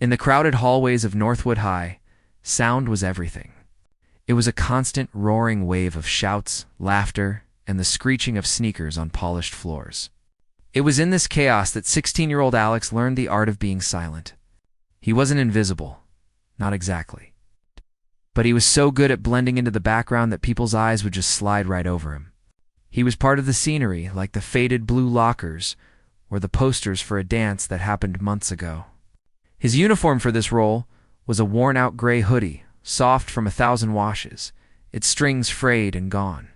In the crowded hallways of Northwood High, sound was everything. It was a constant roaring wave of shouts, laughter, and the screeching of sneakers on polished floors. It was in this chaos that 16-year-old Alex learned the art of being silent. He wasn't invisible, not exactly. But he was so good at blending into the background that people's eyes would just slide right over him. He was part of the scenery, like the faded blue lockers or the posters for a dance that happened months ago. His uniform for this role was a worn-out gray hoodie, soft from 1,000 washes, its strings frayed and gone.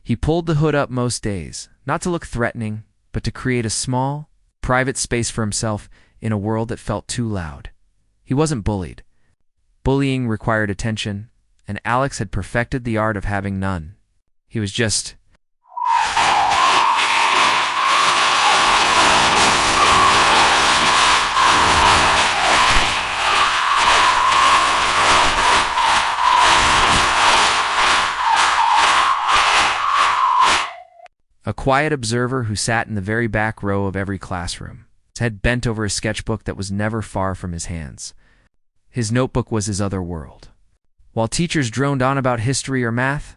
He pulled the hood up most days, not to look threatening, but to create a small, private space for himself in a world that felt too loud. He wasn't bullied. Bullying required attention, and Alex had perfected the art of having none. He was just a quiet observer who sat in the very back row of every classroom, his head bent over a sketchbook that was never far from his hands. His notebook was his other world. While teachers droned on about history or math,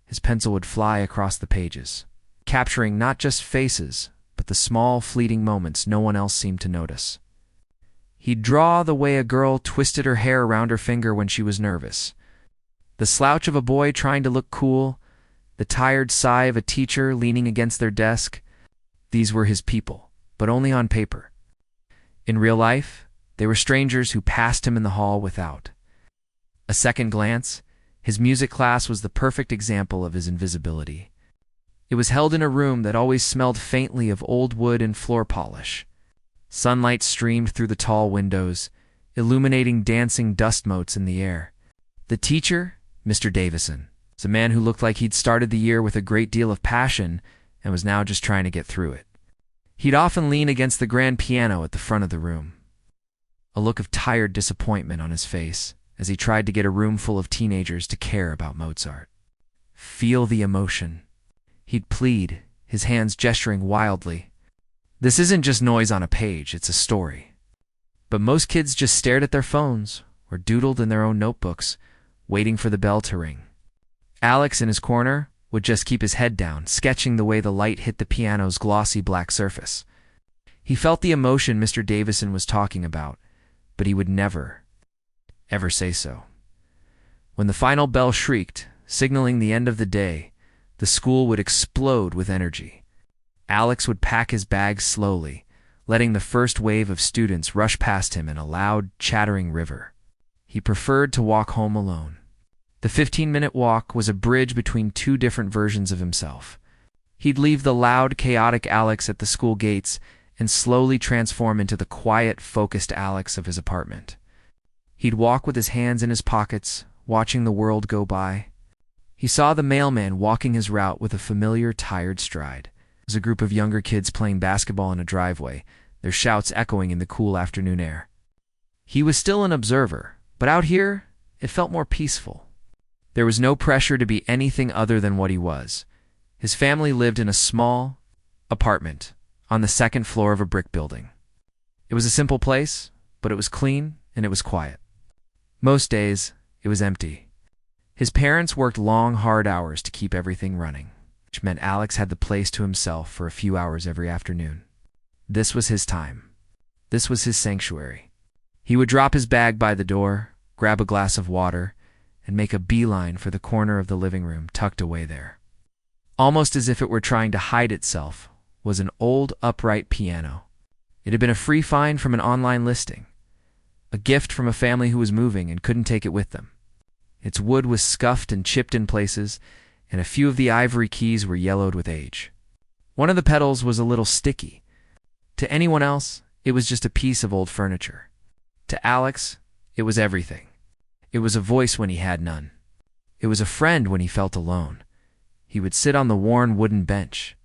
his pencil would fly across the pages, capturing not just faces, but the small, fleeting moments no one else seemed to notice. He'd draw the way a girl twisted her hair around her finger when she was nervous, the slouch of a boy trying to look cool, the tired sigh of a teacher leaning against their desk. These were his people, but only on paper. In real life, they were strangers who passed him in the hall without a second glance. His music class was the perfect example of his invisibility. It was held in a room that always smelled faintly of old wood and floor polish. Sunlight streamed through the tall windows, illuminating dancing dust motes in the air. The teacher, Mr. Davison, was a man who looked like he'd started the year with a great deal of passion and was now just trying to get through it. He'd often lean against the grand piano at the front of the room, a look of tired disappointment on his face as he tried to get a room full of teenagers to care about Mozart. Feel the emotion, he'd plead, his hands gesturing wildly. This isn't just noise on a page, it's a story. But most kids just stared at their phones or doodled in their own notebooks, waiting for the bell to ring. Alex, in his corner, would just keep his head down, sketching the way the light hit the piano's glossy black surface. He felt the emotion Mr. Davison was talking about, but he would never, ever say so. When the final bell shrieked, signaling the end of the day, the school would explode with energy. Alex would pack his bags slowly, letting the first wave of students rush past him in a loud, chattering river. He preferred to walk home alone. The 15-minute walk was a bridge between two different versions of himself. He'd leave the loud, chaotic Alex at the school gates and slowly transform into the quiet, focused Alex of his apartment. He'd walk with his hands in his pockets, watching the world go by. He saw the mailman walking his route with a familiar, tired stride. It was a group of younger kids playing basketball in a driveway, their shouts echoing in the cool afternoon air. He was still an observer, but out here, it felt more peaceful. There was no pressure to be anything other than what he was. His family lived in a small apartment on the second floor of a brick building. It was a simple place, but it was clean and it was quiet. Most days, it was empty. His parents worked long, hard hours to keep everything running, which meant Alex had the place to himself for a few hours every afternoon. This was his time. This was his sanctuary. He would drop his bag by the door, grab a glass of water, and make a beeline for the corner of the living room tucked away there. Almost as if it were trying to hide itself was an old upright piano. It had been a free find from an online listing, a gift from a family who was moving and couldn't take it with them. Its wood was scuffed and chipped in places, and a few of the ivory keys were yellowed with age. One of the pedals was a little sticky. To anyone else, it was just a piece of old furniture. To Alex, it was everything. It was a voice when he had none. It was a friend when he felt alone. He would sit on the worn wooden bench,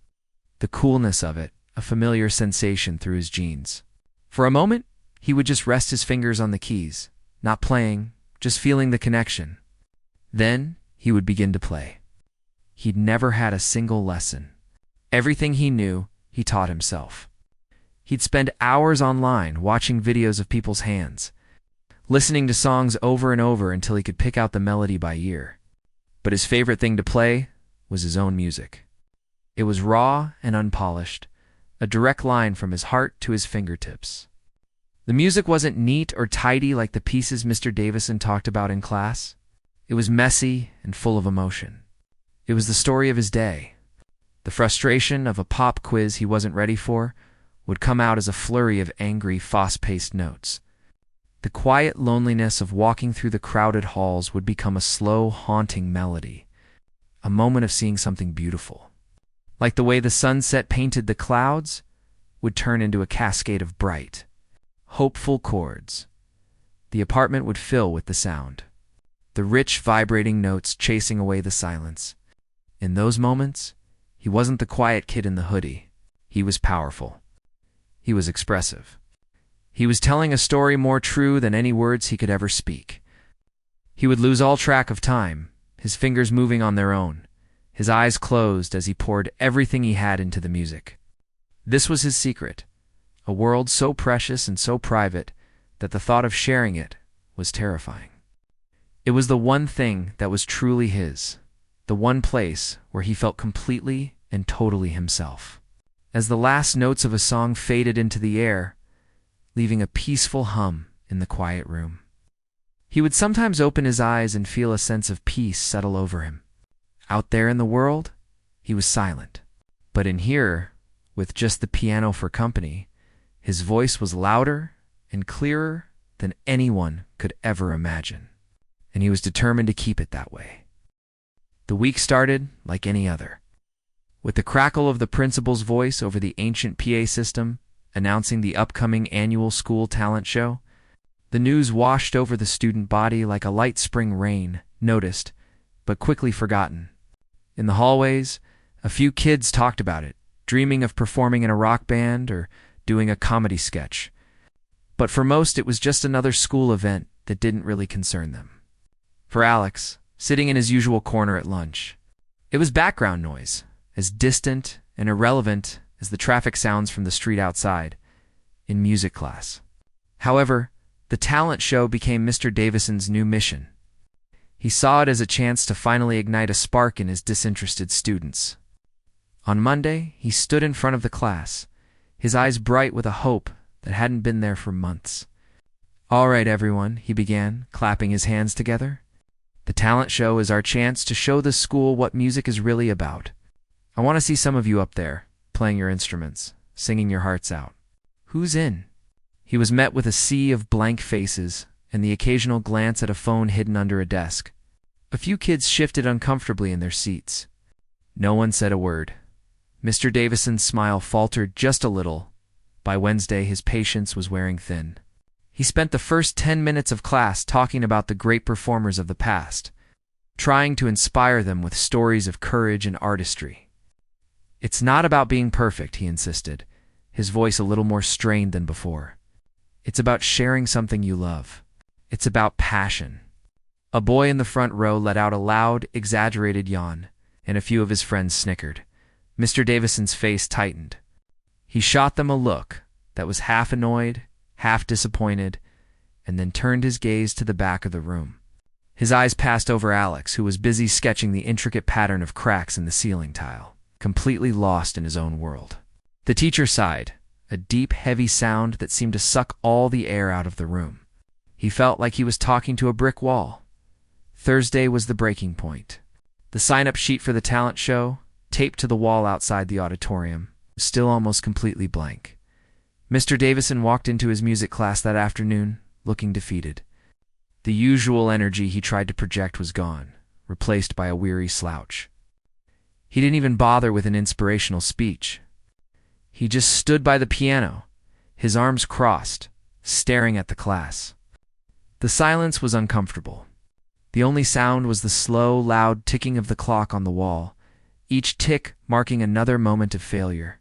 the coolness of it a familiar sensation through his jeans. For a moment, he would just rest his fingers on the keys, not playing, just feeling the connection. Then he would begin to play. He'd never had a single lesson. Everything he knew, he taught himself. He'd spend hours online watching videos of people's hands, listening to songs over and over until he could pick out the melody by ear. But his favorite thing to play was his own music. It was raw and unpolished, a direct line from his heart to his fingertips. The music wasn't neat or tidy like the pieces Mr. Davison talked about in class. It was messy and full of emotion. It was the story of his day. The frustration of a pop quiz he wasn't ready for would come out as a flurry of angry, fast-paced notes. The quiet loneliness of walking through the crowded halls would become a slow, haunting melody, a moment of seeing something beautiful. Like the way the sunset painted the clouds, would turn into a cascade of bright, hopeful chords. The apartment would fill with the sound, the rich, vibrating notes chasing away the silence. In those moments, he wasn't the quiet kid in the hoodie. He was powerful. He was expressive. He was telling a story more true than any words he could ever speak. He would lose all track of time, his fingers moving on their own, his eyes closed as he poured everything he had into the music. This was his secret, a world so precious and so private that the thought of sharing it was terrifying. It was the one thing that was truly his, the one place where he felt completely and totally himself. As the last notes of a song faded into the air, leaving a peaceful hum in the quiet room, he would sometimes open his eyes and feel a sense of peace settle over him. Out there in the world, he was silent. But in here, with just the piano for company, his voice was louder and clearer than anyone could ever imagine. And he was determined to keep it that way. The week started like any other, with the crackle of the principal's voice over the ancient PA system announcing the upcoming annual school talent show. The news washed over the student body like a light spring rain, noticed, but quickly forgotten. In the hallways, a few kids talked about it, dreaming of performing in a rock band or doing a comedy sketch. But for most, it was just another school event that didn't really concern them. For Alex, sitting in his usual corner at lunch, it was background noise, as distant and irrelevant as the traffic sounds from the street outside, in music class. However, the talent show became Mr. Davison's new mission. He saw it as a chance to finally ignite a spark in his disinterested students. On Monday, he stood in front of the class, his eyes bright with a hope that hadn't been there for months. "All right, everyone," he began, clapping his hands together. "The talent show is our chance to show the school what music is really about. I want to see some of you up there, playing your instruments, singing your hearts out. Who's in?" He was met with a sea of blank faces and the occasional glance at a phone hidden under a desk. A few kids shifted uncomfortably in their seats. No one said a word. Mr. Davison's smile faltered just a little. By Wednesday, his patience was wearing thin. He spent the first 10 minutes of class talking about the great performers of the past, trying to inspire them with stories of courage and artistry. "It's not about being perfect," he insisted, his voice a little more strained than before. "It's about sharing something you love. It's about passion." A boy in the front row let out a loud, exaggerated yawn, and a few of his friends snickered. Mr. Davison's face tightened. He shot them a look that was half annoyed, half disappointed, and then turned his gaze to the back of the room. His eyes passed over Alex, who was busy sketching the intricate pattern of cracks in the ceiling tile, completely lost in his own world. The teacher sighed, a deep, heavy sound that seemed to suck all the air out of the room. He felt like he was talking to a brick wall. Thursday was the breaking point. The sign-up sheet for the talent show, taped to the wall outside the auditorium, was still almost completely blank. Mr. Davison walked into his music class that afternoon, looking defeated. The usual energy he tried to project was gone, replaced by a weary slouch. He didn't even bother with an inspirational speech. He just stood by the piano, his arms crossed, staring at the class. The silence was uncomfortable. The only sound was the slow, loud ticking of the clock on the wall, each tick marking another moment of failure.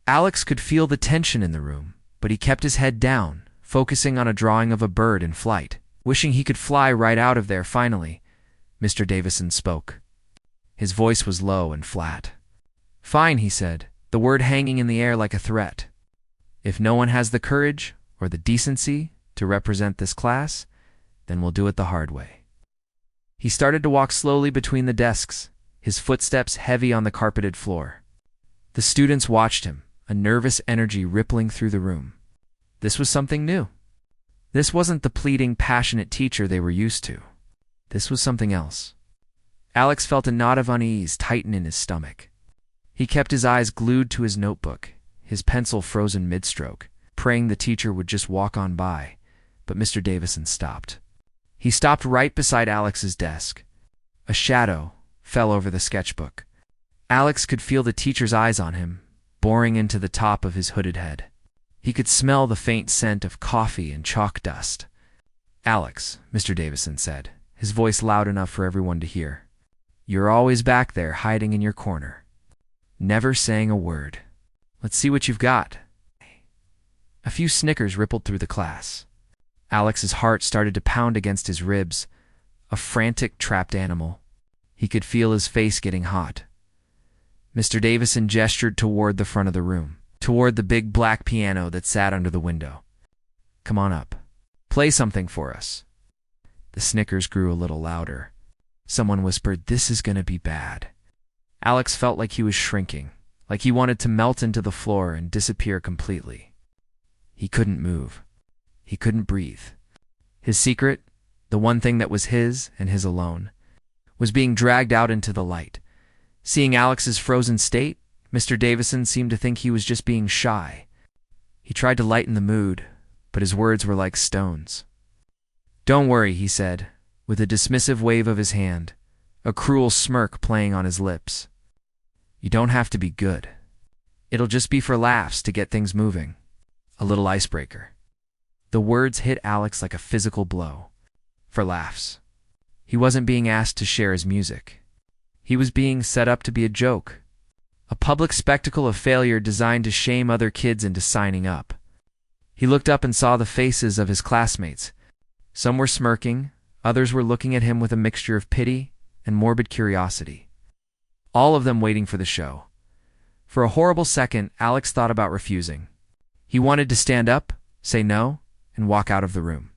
Alex could feel the tension in the room, but he kept his head down, focusing on a drawing of a bird in flight. Wishing he could fly right out of there finally, Mr. Davison spoke. His voice was low and flat. "Fine," he said, the word hanging in the air like a threat. "If no one has the courage or the decency to represent this class, then we'll do it the hard way." He started to walk slowly between the desks, his footsteps heavy on the carpeted floor. The students watched him, a nervous energy rippling through the room. This was something new. This wasn't the pleading, passionate teacher they were used to. This was something else. Alex felt a knot of unease tighten in his stomach. He kept his eyes glued to his notebook, his pencil frozen mid-stroke, praying the teacher would just walk on by, but Mr. Davison stopped. He stopped right beside Alex's desk. A shadow fell over the sketchbook. Alex could feel the teacher's eyes on him, boring into the top of his hooded head. He could smell the faint scent of coffee and chalk dust. "Alex," Mr. Davison said, his voice loud enough for everyone to hear, "you're always back there hiding in your corner, never saying a word. Let's see what you've got." A few snickers rippled through the class. Alex's heart started to pound against his ribs, a frantic, trapped animal. He could feel his face getting hot. Mr. Davison gestured toward the front of the room, toward the big black piano that sat under the window. "Come on up. Play something for us." The snickers grew a little louder. Someone whispered, "This is going to be bad." Alex felt like he was shrinking, like he wanted to melt into the floor and disappear completely. He couldn't move. He couldn't breathe. His secret, the one thing that was his and his alone, was being dragged out into the light. Seeing Alex's frozen state, Mr. Davison seemed to think he was just being shy. He tried to lighten the mood, but his words were like stones. "Don't worry," he said, with a dismissive wave of his hand, a cruel smirk playing on his lips. "You don't have to be good. It'll just be for laughs to get things moving. A little icebreaker." The words hit Alex like a physical blow. For laughs. He wasn't being asked to share his music. He was being set up to be a joke. A public spectacle of failure designed to shame other kids into signing up. He looked up and saw the faces of his classmates. Some were smirking, others were looking at him with a mixture of pity and morbid curiosity. All of them waiting for the show. For a horrible second, Alex thought about refusing. He wanted to stand up, say no, and walk out of the room.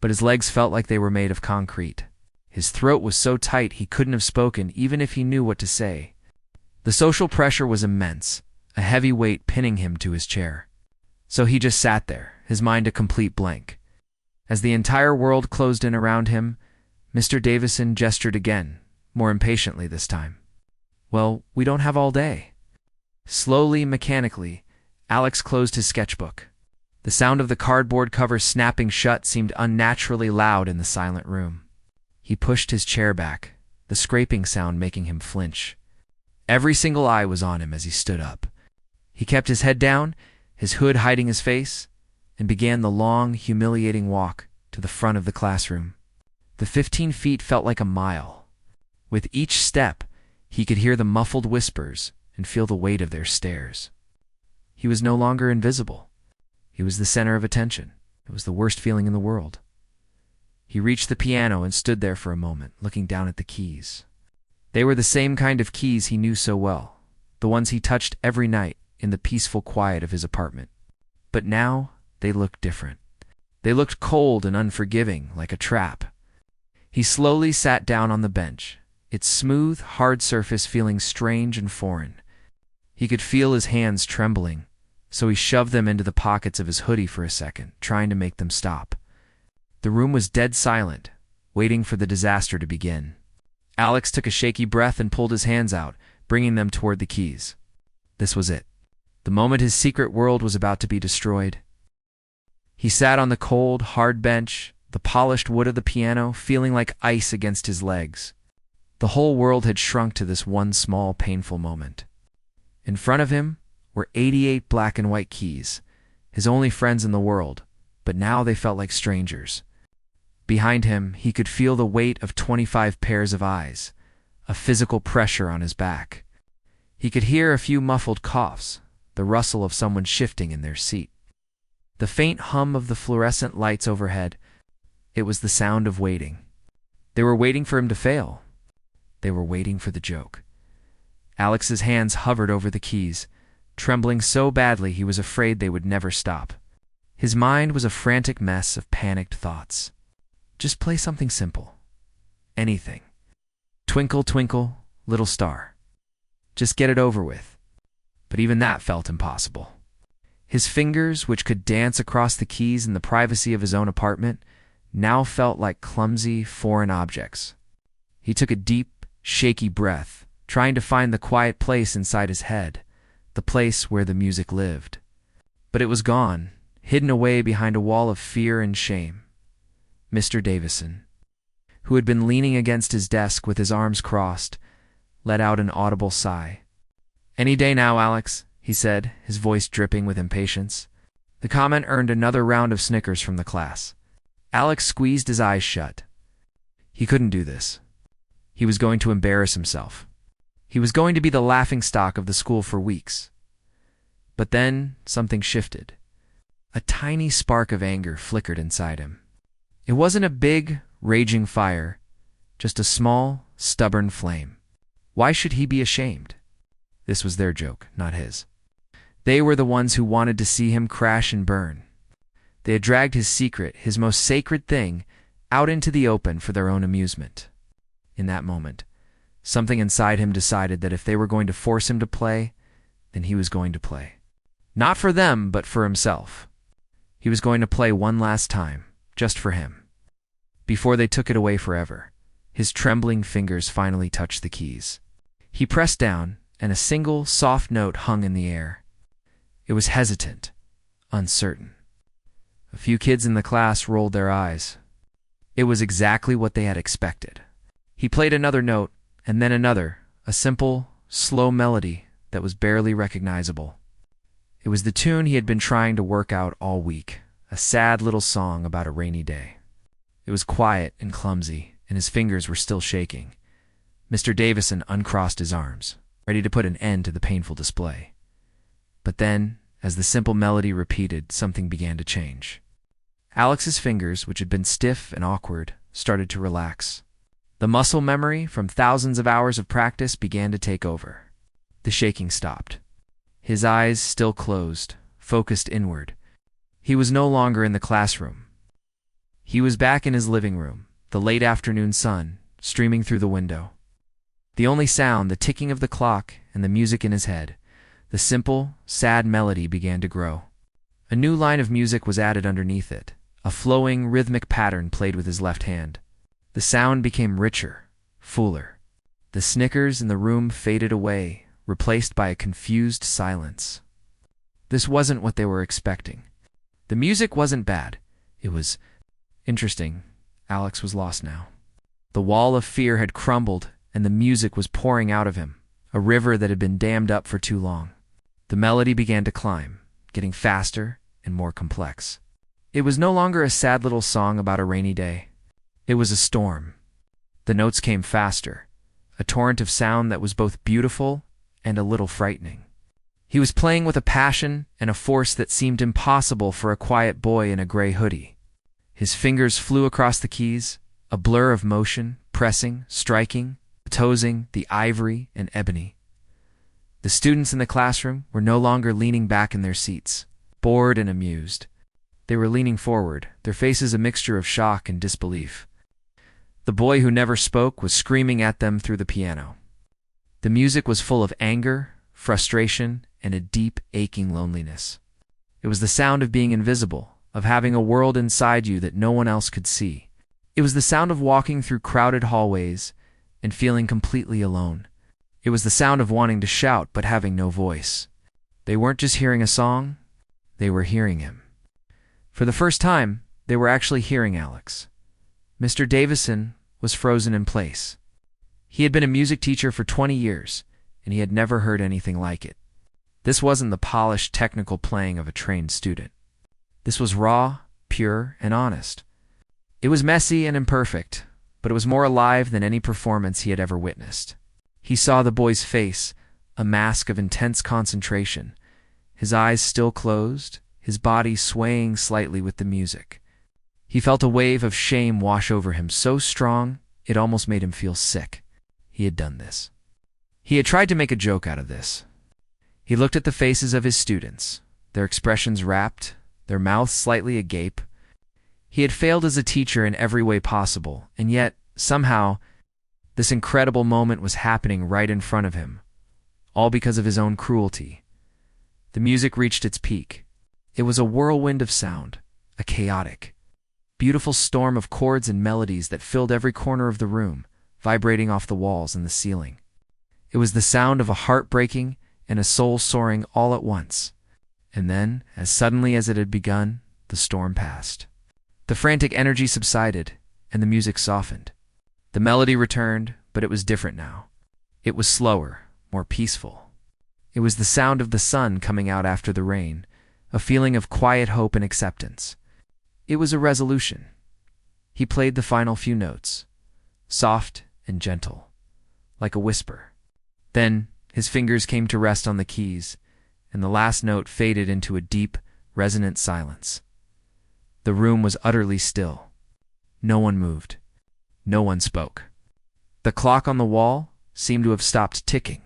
But his legs felt like they were made of concrete. His throat was so tight he couldn't have spoken even if he knew what to say. The social pressure was immense, a heavy weight pinning him to his chair. So he just sat there, his mind a complete blank. As the entire world closed in around him, Mr. Davison gestured again, more impatiently this time. "Well, we don't have all day." Slowly, mechanically, Alex closed his sketchbook. The sound of the cardboard cover snapping shut seemed unnaturally loud in the silent room. He pushed his chair back, the scraping sound making him flinch. Every single eye was on him as he stood up. He kept his head down, his hood hiding his face, and began the long, humiliating walk to the front of the classroom. The 15 feet felt like a mile. With each step, he could hear the muffled whispers and feel the weight of their stares. He was no longer invisible. He was the center of attention. It was the worst feeling in the world. He reached the piano and stood there for a moment, looking down at the keys. They were the same kind of keys he knew so well, the ones he touched every night in the peaceful quiet of his apartment. But now, they looked different. They looked cold and unforgiving, like a trap. He slowly sat down on the bench, its smooth, hard surface feeling strange and foreign. He could feel his hands trembling, so he shoved them into the pockets of his hoodie for a second, trying to make them stop. The room was dead silent, waiting for the disaster to begin. Alex took a shaky breath and pulled his hands out, bringing them toward the keys. This was it. The moment his secret world was about to be destroyed. He sat on the cold, hard bench, the polished wood of the piano feeling like ice against his legs. The whole world had shrunk to this one small, painful moment. In front of him were 88 black and white keys, his only friends in the world, but now they felt like strangers. Behind him, he could feel the weight of 25 pairs of eyes, a physical pressure on his back. He could hear a few muffled coughs, the rustle of someone shifting in their seat. The faint hum of the fluorescent lights overhead. It was the sound of waiting. They were waiting for him to fail. They were waiting for the joke. Alex's hands hovered over the keys, trembling so badly he was afraid they would never stop. His mind was a frantic mess of panicked thoughts. Just play something simple. Anything. Twinkle, twinkle, little star. Just get it over with. But even that felt impossible. His fingers, which could dance across the keys in the privacy of his own apartment, now felt like clumsy, foreign objects. He took a deep, shaky breath, trying to find the quiet place inside his head, the place where the music lived. But it was gone, hidden away behind a wall of fear and shame. Mr. Davison, who had been leaning against his desk with his arms crossed, let out an audible sigh. "Any day now, Alex," he said, his voice dripping with impatience. The comment earned another round of snickers from the class. Alex squeezed his eyes shut. He couldn't do this. He was going to embarrass himself. He was going to be the laughingstock of the school for weeks. But then something shifted. A tiny spark of anger flickered inside him. It wasn't a big, raging fire, just a small, stubborn flame. Why should he be ashamed? This was their joke, not his. They were the ones who wanted to see him crash and burn. They had dragged his secret, his most sacred thing, out into the open for their own amusement. In that moment, something inside him decided that if they were going to force him to play, then he was going to play. Not for them, but for himself. He was going to play one last time, just for him. Before they took it away forever, his trembling fingers finally touched the keys. He pressed down, and a single, soft note hung in the air. It was hesitant, uncertain. A few kids in the class rolled their eyes. It was exactly what they had expected. He played another note, and then another, a simple, slow melody that was barely recognizable. It was the tune he had been trying to work out all week, a sad little song about a rainy day. It was quiet and clumsy, and his fingers were still shaking. Mr. Davison uncrossed his arms, ready to put an end to the painful display. But then, as the simple melody repeated, something began to change. Alex's fingers, which had been stiff and awkward, started to relax. The muscle memory from thousands of hours of practice began to take over. The shaking stopped. His eyes, still closed, focused inward. He was no longer in the classroom. He was back in his living room, the late afternoon sun streaming through the window. The only sound, the ticking of the clock and the music in his head, the simple, sad melody began to grow. A new line of music was added underneath it. A flowing, rhythmic pattern played with his left hand. The sound became richer, fuller. The snickers in the room faded away, replaced by a confused silence. This wasn't what they were expecting. The music wasn't bad. It was interesting. Alex was lost now. The wall of fear had crumbled, and the music was pouring out of him, a river that had been dammed up for too long. The melody began to climb, getting faster and more complex. It was no longer a sad little song about a rainy day. It was a storm. The notes came faster, a torrent of sound that was both beautiful and a little frightening. He was playing with a passion and a force that seemed impossible for a quiet boy in a gray hoodie. His fingers flew across the keys, a blur of motion, pressing, striking, tosing the ivory and ebony. The students in the classroom were no longer leaning back in their seats, bored and amused. They were leaning forward, their faces a mixture of shock and disbelief. The boy who never spoke was screaming at them through the piano. The music was full of anger, frustration, and a deep, aching loneliness. It was the sound of being invisible, of having a world inside you that no one else could see. It was the sound of walking through crowded hallways and feeling completely alone. It was the sound of wanting to shout but having no voice. They weren't just hearing a song, they were hearing him. For the first time, they were actually hearing Alex. Mr. Davison was frozen in place. He had been a music teacher for 20 years, and he had never heard anything like it. This wasn't the polished, technical playing of a trained student. This was raw, pure, and honest. It was messy and imperfect, but it was more alive than any performance he had ever witnessed. He saw the boy's face, a mask of intense concentration, his eyes still closed, his body swaying slightly with the music. He felt a wave of shame wash over him so strong it almost made him feel sick. He had done this. He had tried to make a joke out of this. He looked at the faces of his students, their expressions rapt, their mouths slightly agape. He had failed as a teacher in every way possible, and yet, somehow, this incredible moment was happening right in front of him, all because of his own cruelty. The music reached its peak. It was a whirlwind of sound, a chaotic, beautiful storm of chords and melodies that filled every corner of the room, vibrating off the walls and the ceiling. It was the sound of a heart breaking and a soul soaring all at once. And then, as suddenly as it had begun, the storm passed. The frantic energy subsided, and the music softened. The melody returned, but it was different now. It was slower, more peaceful. It was the sound of the sun coming out after the rain, a feeling of quiet hope and acceptance. It was a resolution. He played the final few notes, soft and gentle, like a whisper. Then his fingers came to rest on the keys, and the last note faded into a deep, resonant silence. The room was utterly still. No one moved. No one spoke. The clock on the wall seemed to have stopped ticking.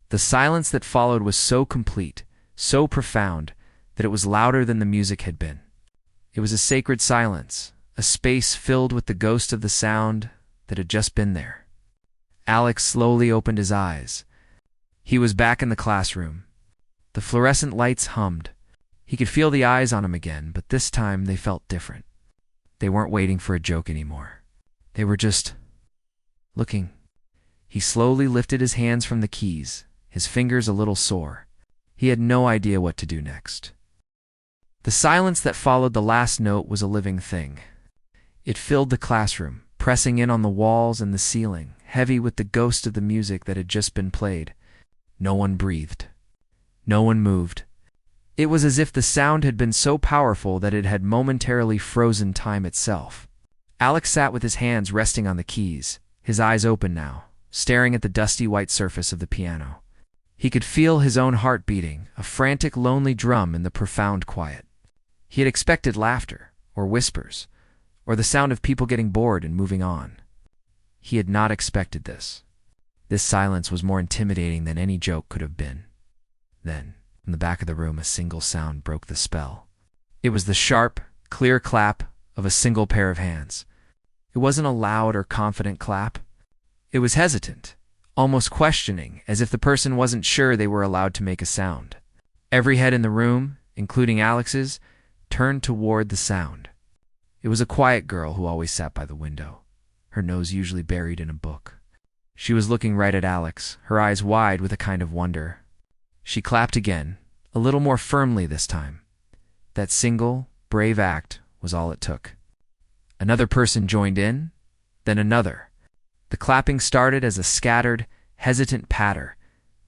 The silence that followed was so complete, so profound, that it was louder than the music had been. It was a sacred silence, a space filled with the ghost of the sound that had just been there. Alex slowly opened his eyes. He was back in the classroom. The fluorescent lights hummed. He could feel the eyes on him again, but this time they felt different. They weren't waiting for a joke anymore. They were just looking. He slowly lifted his hands from the keys, his fingers a little sore. He had no idea what to do next. The silence that followed the last note was a living thing. It filled the classroom, pressing in on the walls and the ceiling, heavy with the ghost of the music that had just been played. No one breathed. No one moved. It was as if the sound had been so powerful that it had momentarily frozen time itself. Alex sat with his hands resting on the keys, his eyes open now, staring at the dusty white surface of the piano. He could feel his own heart beating, a frantic, lonely drum in the profound quiet. He had expected laughter, or whispers, or the sound of people getting bored and moving on. He had not expected this. This silence was more intimidating than any joke could have been. Then, in the back of the room, a single sound broke the spell. It was the sharp, clear clap of a single pair of hands. It wasn't a loud or confident clap. It was hesitant, almost questioning, as if the person wasn't sure they were allowed to make a sound. Every head in the room, including Alex's, turned toward the sound. It was a quiet girl who always sat by the window, her nose usually buried in a book. She was looking right at Alex, her eyes wide with a kind of wonder. She clapped again, a little more firmly this time. That single, brave act was all it took. Another person joined in, then another. The clapping started as a scattered, hesitant patter,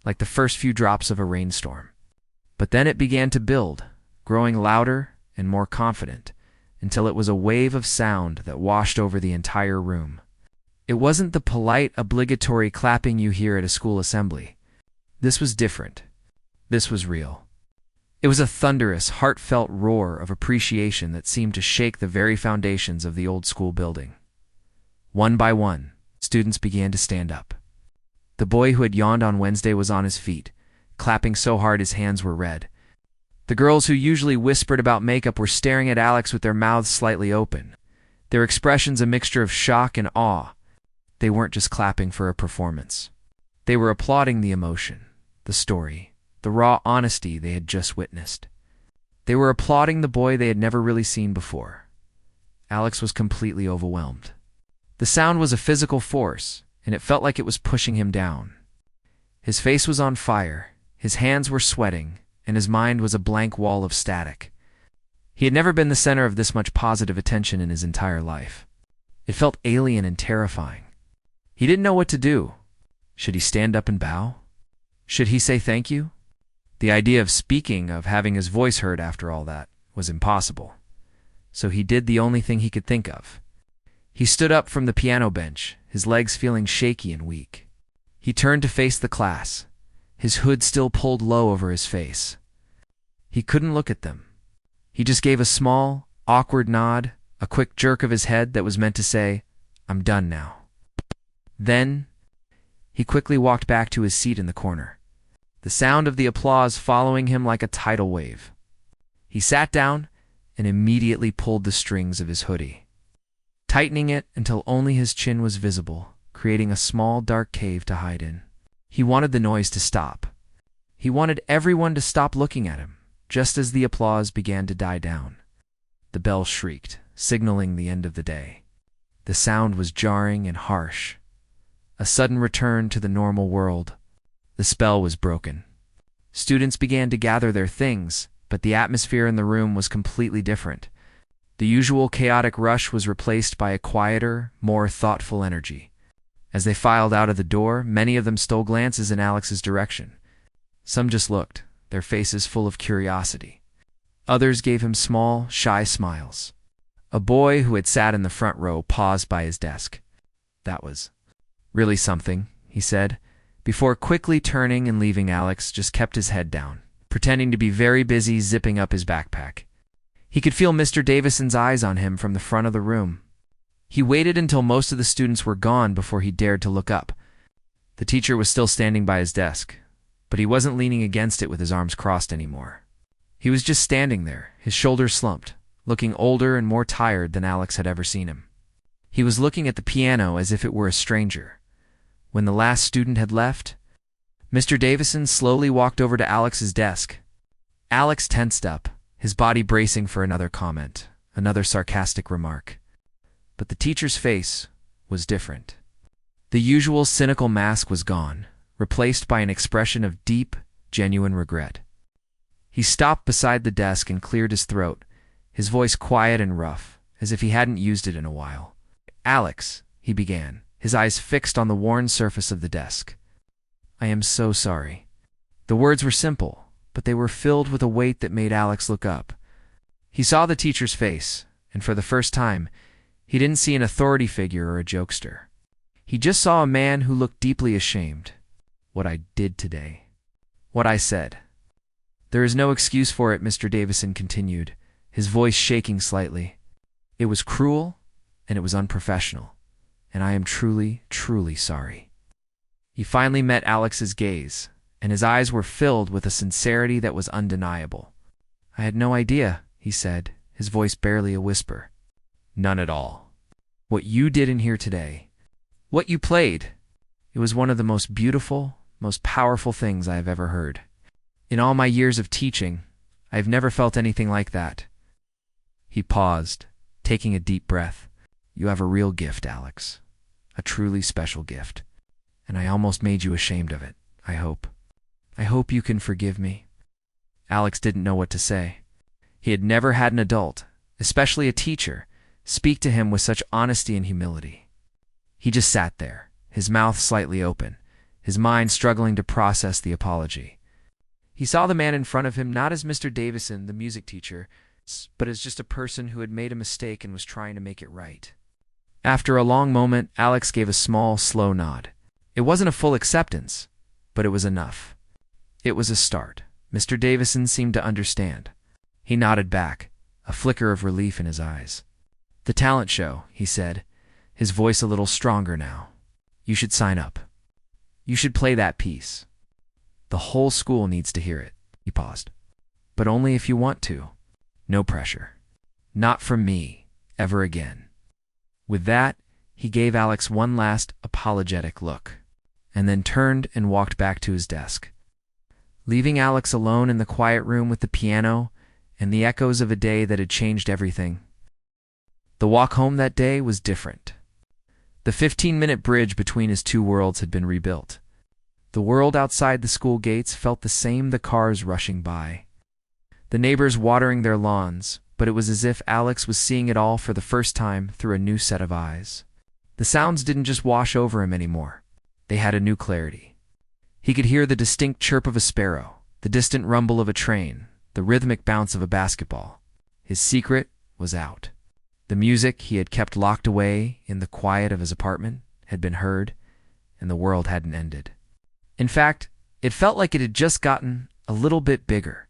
like the first few drops of a rainstorm. But then it began to build, growing louder and more confident, until it was a wave of sound that washed over the entire room. It wasn't the polite, obligatory clapping you hear at a school assembly. This was different. This was real. It was a thunderous, heartfelt roar of appreciation that seemed to shake the very foundations of the old school building. One by one, students began to stand up. The boy who had yawned on Wednesday was on his feet, clapping so hard his hands were red. The girls who usually whispered about makeup were staring at Alex with their mouths slightly open, their expressions a mixture of shock and awe. They weren't just clapping for a performance. They were applauding the emotion, the story, the raw honesty they had just witnessed. They were applauding the boy they had never really seen before. Alex was completely overwhelmed. The sound was a physical force, and it felt like it was pushing him down. His face was on fire, his hands were sweating, and his mind was a blank wall of static. He had never been the center of this much positive attention in his entire life. It felt alien and terrifying. He didn't know what to do. Should he stand up and bow? Should he say thank you? The idea of speaking, of having his voice heard after all that, was impossible. So he did the only thing he could think of. He stood up from the piano bench, his legs feeling shaky and weak. He turned to face the class, his hood still pulled low over his face. He couldn't look at them. He just gave a small, awkward nod, a quick jerk of his head that was meant to say, "I'm done now." Then, he quickly walked back to his seat in the corner, the sound of the applause following him like a tidal wave. He sat down, and immediately pulled the strings of his hoodie, tightening it until only his chin was visible, creating a small dark cave to hide in. He wanted the noise to stop. He wanted everyone to stop looking at him, just as the applause began to die down. The bell shrieked, signaling the end of the day. The sound was jarring and harsh. A sudden return to the normal world. The spell was broken. Students began to gather their things, but the atmosphere in the room was completely different. The usual chaotic rush was replaced by a quieter, more thoughtful energy. As they filed out of the door, many of them stole glances in Alex's direction. Some just looked, their faces full of curiosity. Others gave him small, shy smiles. A boy who had sat in the front row paused by his desk. "That was really something," he said, before quickly turning and leaving. Alex just kept his head down, pretending to be very busy zipping up his backpack. He could feel Mr. Davison's eyes on him from the front of the room. He waited until most of the students were gone before he dared to look up. The teacher was still standing by his desk, but he wasn't leaning against it with his arms crossed anymore. He was just standing there, his shoulders slumped, looking older and more tired than Alex had ever seen him. He was looking at the piano as if it were a stranger. When the last student had left, Mr. Davison slowly walked over to Alex's desk. Alex tensed up, his body bracing for another comment, another sarcastic remark. But the teacher's face was different. The usual cynical mask was gone, replaced by an expression of deep, genuine regret. He stopped beside the desk and cleared his throat, his voice quiet and rough, as if he hadn't used it in a while. "Alex," he began, his eyes fixed on the worn surface of the desk. "I am so sorry." The words were simple, but they were filled with a weight that made Alex look up. He saw the teacher's face, and for the first time, he didn't see an authority figure or a jokester. He just saw a man who looked deeply ashamed. "What I did today. What I said. There is no excuse for it," Mr. Davison continued, his voice shaking slightly. "It was cruel, and it was unprofessional, and I am truly, truly sorry." He finally met Alex's gaze, and his eyes were filled with a sincerity that was undeniable. "I had no idea," he said, his voice barely a whisper. "None at all. What you did in here today, what you played, it was one of the most beautiful, most powerful things I have ever heard. In all my years of teaching, I have never felt anything like that." He paused, taking a deep breath. "You have a real gift, Alex. A truly special gift. And I almost made you ashamed of it, I hope. I hope you can forgive me." Alex didn't know what to say. He had never had an adult, especially a teacher, speak to him with such honesty and humility. He just sat there, his mouth slightly open, his mind struggling to process the apology. He saw the man in front of him not as Mr. Davison, the music teacher, but as just a person who had made a mistake and was trying to make it right. After a long moment, Alex gave a small, slow nod. It wasn't a full acceptance, but it was enough. It was a start. Mr. Davison seemed to understand. He nodded back, a flicker of relief in his eyes. "The talent show," he said, his voice a little stronger now. "You should sign up. You should play that piece. The whole school needs to hear it." He paused. "But only if you want to. No pressure. Not from me, ever again." With that, he gave Alex one last apologetic look, and then turned and walked back to his desk, leaving Alex alone in the quiet room with the piano and the echoes of a day that had changed everything. The walk home that day was different. The 15-minute bridge between his two worlds had been rebuilt. The world outside the school gates felt the same, the cars rushing by, the neighbors watering their lawns, but it was as if Alex was seeing it all for the first time through a new set of eyes. The sounds didn't just wash over him anymore. They had a new clarity. He could hear the distinct chirp of a sparrow, the distant rumble of a train, the rhythmic bounce of a basketball. His secret was out. The music he had kept locked away in the quiet of his apartment had been heard, and the world hadn't ended. In fact, it felt like it had just gotten a little bit bigger.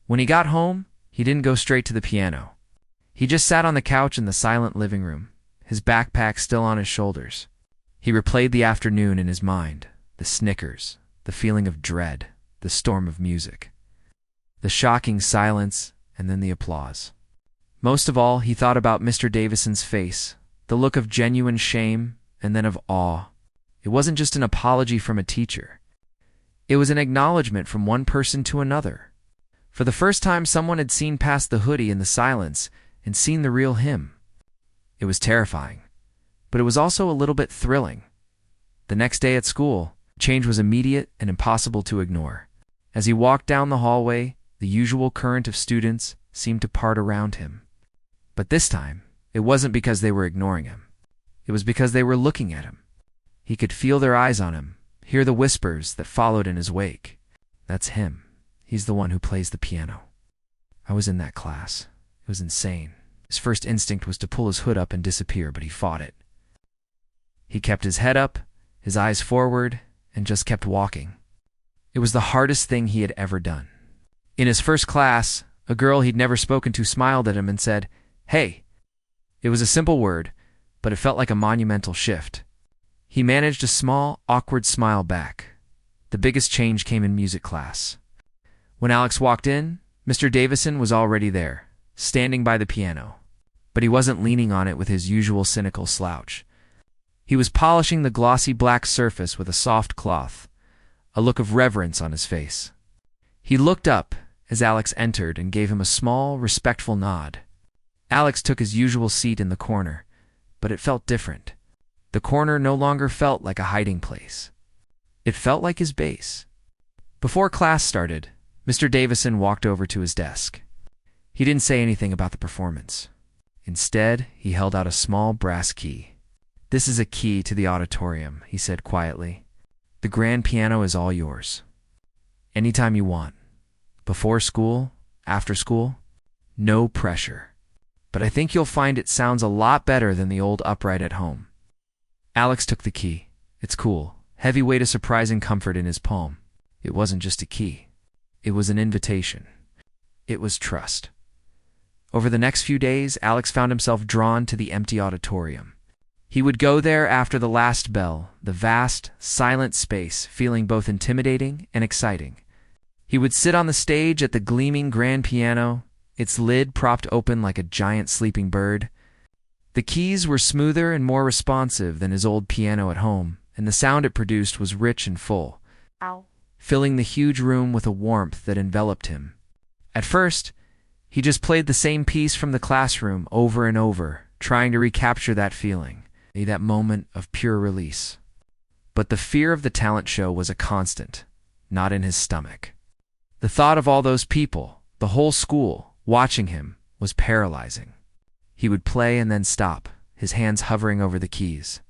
When he got home, he didn't go straight to the piano. He just sat on the couch in the silent living room, his backpack still on his shoulders. He replayed the afternoon in his mind, the snickers, the feeling of dread, the storm of music, the shocking silence, and then the applause. Most of all, he thought about Mr. Davison's face, the look of genuine shame and then of awe. It wasn't just an apology from a teacher. It was an acknowledgement from one person to another. For the first time, someone had seen past the hoodie in the silence and seen the real him. It was terrifying, but it was also a little bit thrilling. The next day at school, change was immediate and impossible to ignore. As he walked down the hallway, the usual current of students seemed to part around him. But this time, it wasn't because they were ignoring him. It was because they were looking at him. He could feel their eyes on him, hear the whispers that followed in his wake. That's him. He's the one who plays the piano. I was in that class. It was insane. His first instinct was to pull his hood up and disappear, but he fought it. He kept his head up, his eyes forward, and just kept walking. It was the hardest thing he had ever done. In his first class, a girl he'd never spoken to smiled at him and said, "Hey." It was a simple word, but it felt like a monumental shift. He managed a small, awkward smile back. The biggest change came in music class. When Alex walked in, Mr. Davison was already there, standing by the piano. But he wasn't leaning on it with his usual cynical slouch. He was polishing the glossy black surface with a soft cloth, a look of reverence on his face. He looked up as Alex entered and gave him a small, respectful nod. Alex took his usual seat in the corner, but it felt different. The corner no longer felt like a hiding place. It felt like his base. Before class started, Mr. Davison walked over to his desk. He didn't say anything about the performance. Instead, he held out a small brass key. "This is a key to the auditorium," he said quietly. "The grand piano is all yours. Anytime you want. Before school, after school, no pressure. But I think you'll find it sounds a lot better than the old upright at home." Alex took the key. It's cool, heavy weight of surprising comfort in his palm. It wasn't just a key. It was an invitation. It was trust. Over the next few days, Alex found himself drawn to the empty auditorium. He would go there after the last bell, the vast, silent space feeling both intimidating and exciting. He would sit on the stage at the gleaming grand piano, its lid propped open like a giant sleeping bird. The keys were smoother and more responsive than his old piano at home, and the sound it produced was rich and full, filling the huge room with a warmth that enveloped him. At first, he just played the same piece from the classroom over and over, trying to recapture that feeling, that moment of pure release. But the fear of the talent show was a constant, not in his stomach. The thought of all those people, the whole school, watching him was paralyzing. He would play and then stop, his hands hovering over the keys,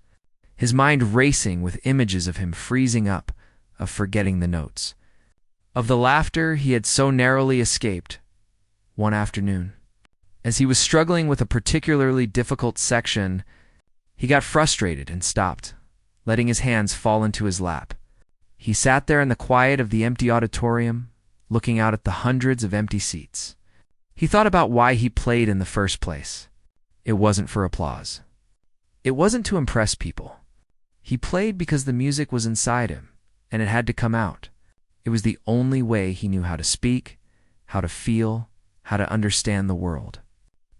his mind racing with images of him freezing up, of forgetting the notes, of the laughter he had so narrowly escaped. One afternoon, as he was struggling with a particularly difficult section, he got frustrated and stopped, letting his hands fall into his lap. He sat there in the quiet of the empty auditorium, looking out at the hundreds of empty seats. He thought about why he played in the first place. It wasn't for applause. It wasn't to impress people. He played because the music was inside him, and it had to come out. It was the only way he knew how to speak, how to feel, how to understand the world.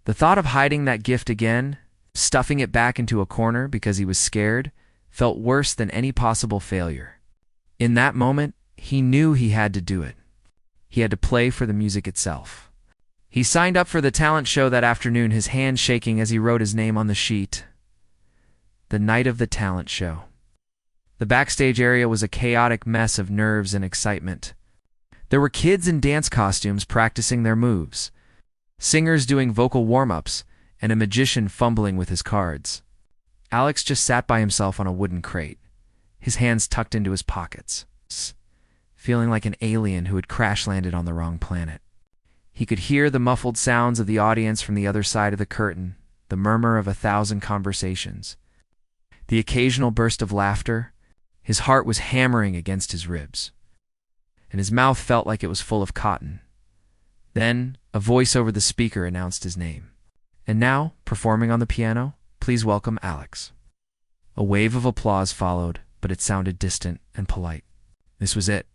The thought of hiding that gift again, stuffing it back into a corner because he was scared, felt worse than any possible failure. In that moment, he knew he had to do it. He had to play for the music itself. He signed up for the talent show that afternoon, his hands shaking as he wrote his name on the sheet. The night of the talent show. The backstage area was a chaotic mess of nerves and excitement. There were kids in dance costumes practicing their moves, singers doing vocal warm-ups, and a magician fumbling with his cards. Alex just sat by himself on a wooden crate, his hands tucked into his pockets, feeling like an alien who had crash-landed on the wrong planet. He could hear the muffled sounds of the audience from the other side of the curtain, the murmur of 1,000 conversations, the occasional burst of laughter. His heart was hammering against his ribs, and his mouth felt like it was full of cotton. Then, a voice over the speaker announced his name. "And now, performing on the piano, please welcome Alex." A wave of applause followed, but it sounded distant and polite. This was it.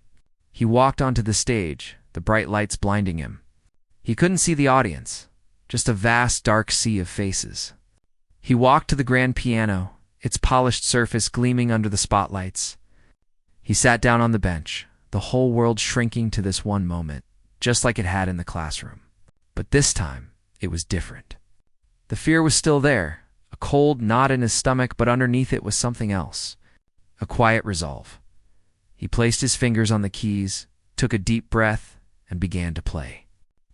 He walked onto the stage, the bright lights blinding him. He He couldn't see the audience, just a vast dark sea of faces. He walked to the grand piano, its polished surface gleaming under the spotlights. He sat down on the bench, the whole world shrinking to this one moment, just like it had in the classroom. But this time, it was different. The fear was still there, a cold knot in his stomach, but underneath it was something else, a quiet resolve. He placed his fingers on the keys, took a deep breath, and began to play.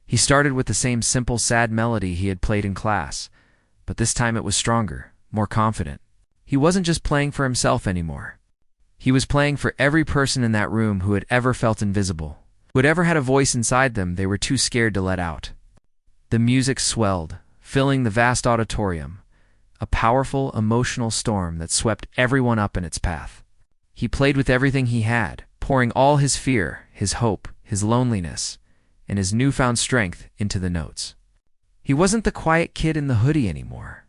He started with the same simple, sad melody he had played in class, but this time it was stronger, more confident. He wasn't just playing for himself anymore. He was playing for every person in that room who had ever felt invisible, who had ever had a voice inside them they were too scared to let out. The music swelled, filling the vast auditorium, a powerful, emotional storm that swept everyone up in its path. He played with everything he had, pouring all his fear, his hope, his loneliness, and his newfound strength into the notes. He wasn't the quiet kid in the hoodie anymore.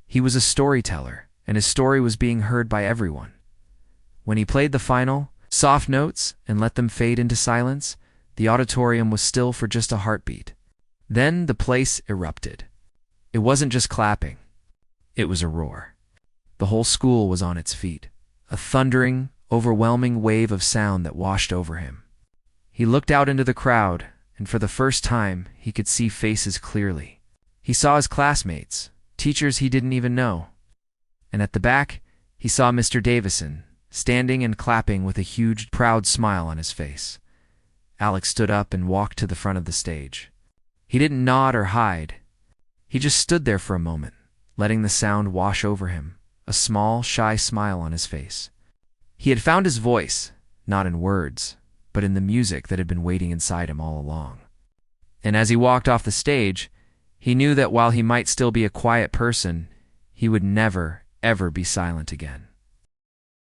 He was a storyteller, and his story was being heard by everyone. When he played the final, soft notes and let them fade into silence, the auditorium was still for just a heartbeat. Then the place erupted. It wasn't just clapping. It was a roar. The whole school was on its feet, a thundering, overwhelming wave of sound that washed over him. He looked out into the crowd, and for the first time, he could see faces clearly. He saw his classmates, teachers he didn't even know. And at the back, he saw Mr. Davison, standing and clapping with a huge, proud smile on his face. Alex stood up and walked to the front of the stage. He didn't nod or hide. He just stood there for a moment, letting the sound wash over him, a small, shy smile on his face. He had found his voice, not in words, but in the music that had been waiting inside him all along. And as he walked off the stage, he knew that while he might still be a quiet person, he would never, ever be silent again.